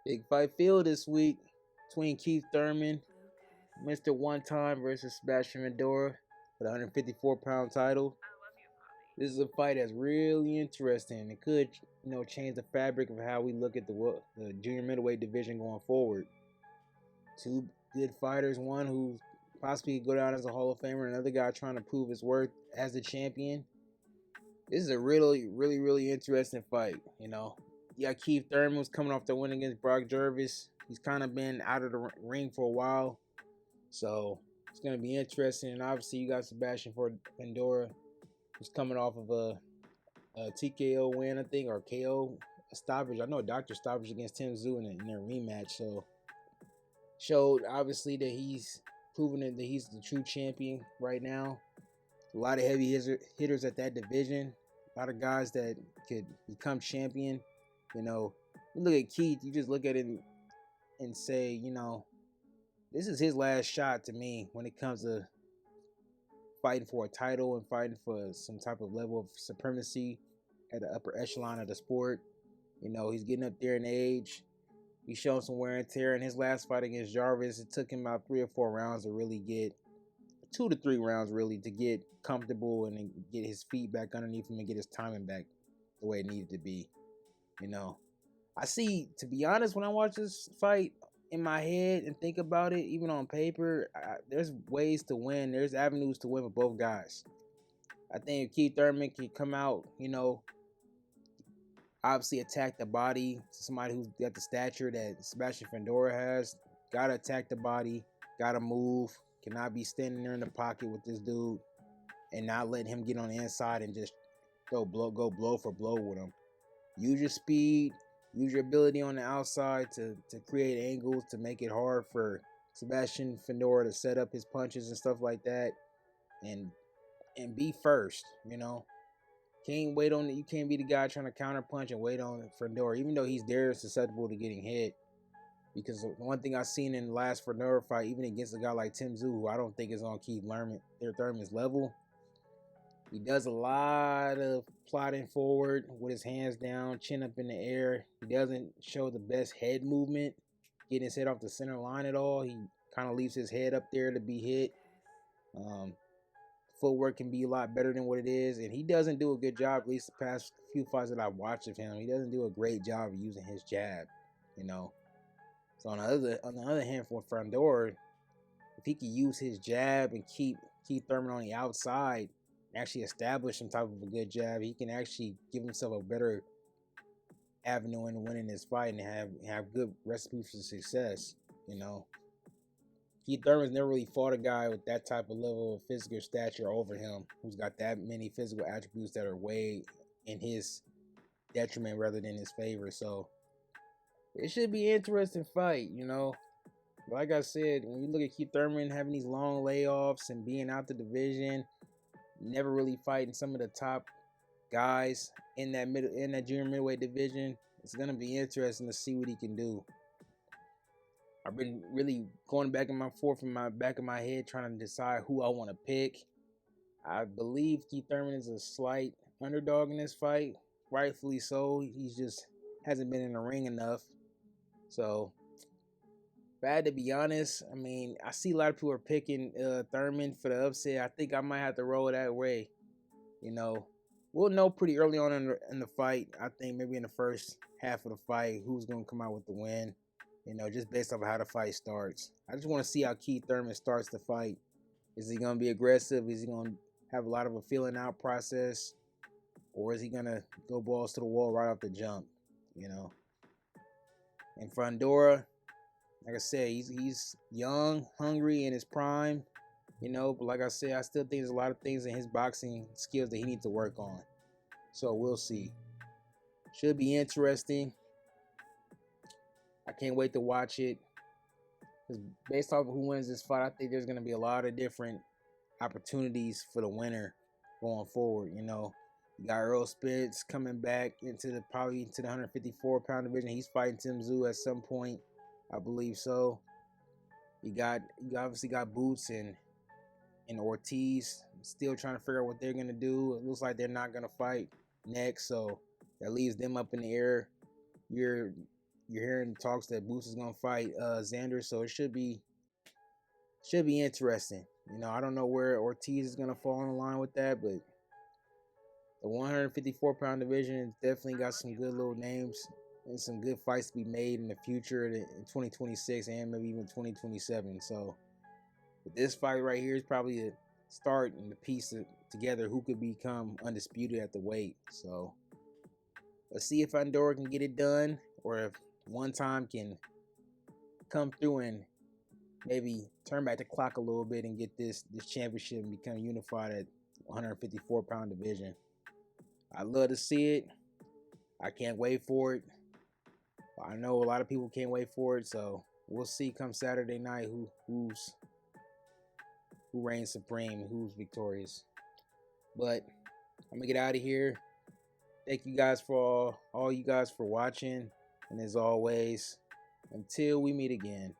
Big fight field this week between Keith Thurman, Mr. One Time versus Sebastian Fundora for the 154-pound title. This is a fight that's really interesting. It could, change the fabric of how we look at the junior middleweight division going forward. Two good fighters, one who possibly could go down as a Hall of Famer, another guy trying to prove his worth as the champion. This is a really interesting fight. Yeah, Keith Thurman was coming off the win against Brock Jervis. He's kind of been out of the ring for a while, so it's going to be interesting. And obviously, you got Sebastian Fundora, who's coming off of a TKO win, I think, or KO stoppage. I know a doctor stoppage against Tim Tszyu in their rematch. So showed obviously that he's proven that he's the true champion right now. A lot of heavy hitters at that division. A lot of guys that could become champion. You look at Keith, you just look at it and say, this is his last shot to me when it comes to fighting for a title and fighting for some type of level of supremacy at the upper echelon of the sport. He's getting up there in age. He's shown some wear and tear. In his last fight against Jarvis, it took him about 3 or 4 rounds to really get 2 to 3 rounds really to get comfortable and get his feet back underneath him and get his timing back the way it needed to be. I see, to be honest, when I watch this fight in my head and think about it, even on paper, there's ways to win. There's avenues to win with both guys. I think if Keith Thurman can come out, obviously attack the body, somebody who's got the stature that Sebastian Fundora has, gotta attack the body, gotta move, cannot be standing there in the pocket with this dude and not letting him get on the inside and just go blow for blow with him. Use your speed, use your ability on the outside to create angles to make it hard for Sebastian Fundora to set up his punches and stuff like that, and be first. Can't wait on it. You can't be the guy trying to counter punch and wait on Fundora, even though he's there susceptible to getting hit. Because the one thing I've seen in the last Fundora fight, even against a guy like Tim Tszyu, who I don't think is on Keith Thurman's level, he does a lot of plotting forward with his hands down, chin up in the air. He doesn't show the best head movement, getting his head off the center line at all. He kind of leaves his head up there to be hit. Footwork can be a lot better than what it is, and he doesn't do a good job, at least the past few fights that I've watched of him. He doesn't do a great job of using his jab, So on the other hand, for Fundora, if he could use his jab and keep Thurman on the outside, actually establish some type of a good jab, he can actually give himself a better avenue into winning this fight and have good recipe for success. Keith Thurman's never really fought a guy with that type of level of physical stature over him, who's got that many physical attributes that are way in his detriment rather than his favor. So it should be an interesting fight. Like I said, when you look at Keith Thurman having these long layoffs and being out the division, never really fighting some of the top guys in that junior middleweight division, it's gonna be interesting to see what he can do. I've been really going back in my back of my head trying to decide who I want to pick. I believe Keith Thurman is a slight underdog in this fight, rightfully so. He's just hasn't been in the ring enough. So, if I had to be honest, I see a lot of people are picking Thurman for the upset. I think I might have to roll that way. We'll know pretty early on in the fight. I think maybe in the first half of the fight who's going to come out with the win. Just based off of how the fight starts. I just want to see how Keith Thurman starts the fight. Is he going to be aggressive? Is he going to have a lot of a feeling out process? Or is he going to go balls to the wall right off the jump? And Fundora, like I said, he's young, hungry, in his prime. But like I said, I still think there's a lot of things in his boxing skills that he needs to work on. So we'll see. Should be interesting. I can't wait to watch it. Because based off of who wins this fight, I think there's going to be a lot of different opportunities for the winner going forward. You got Earl Spence coming back probably into the 154-pound division. He's fighting Tim Tszyu at some point, I believe so. You obviously got Boots and Ortiz still trying to figure out what they're going to do. It looks like they're not going to fight next, so that leaves them up in the air. Your you're hearing talks that Boots is gonna fight Xander, so it should be interesting. You know, I don't know where Ortiz is gonna fall in line with that, but the 154-pound division definitely got some good little names and some good fights to be made in the future in 2026 and maybe even 2027. So this fight right here is probably a start and the piece together who could become undisputed at the weight. So let's see if Fundora can get it done, or if One Time can come through and maybe turn back the clock a little bit and get this championship and become unified at 154-pound division. I love to see it. I can't wait for it. I know a lot of people can't wait for it, so we'll see come Saturday night who reigns supreme, who's victorious. But I'm gonna get out of here. Thank you guys for all you guys for watching, and as always, until we meet again.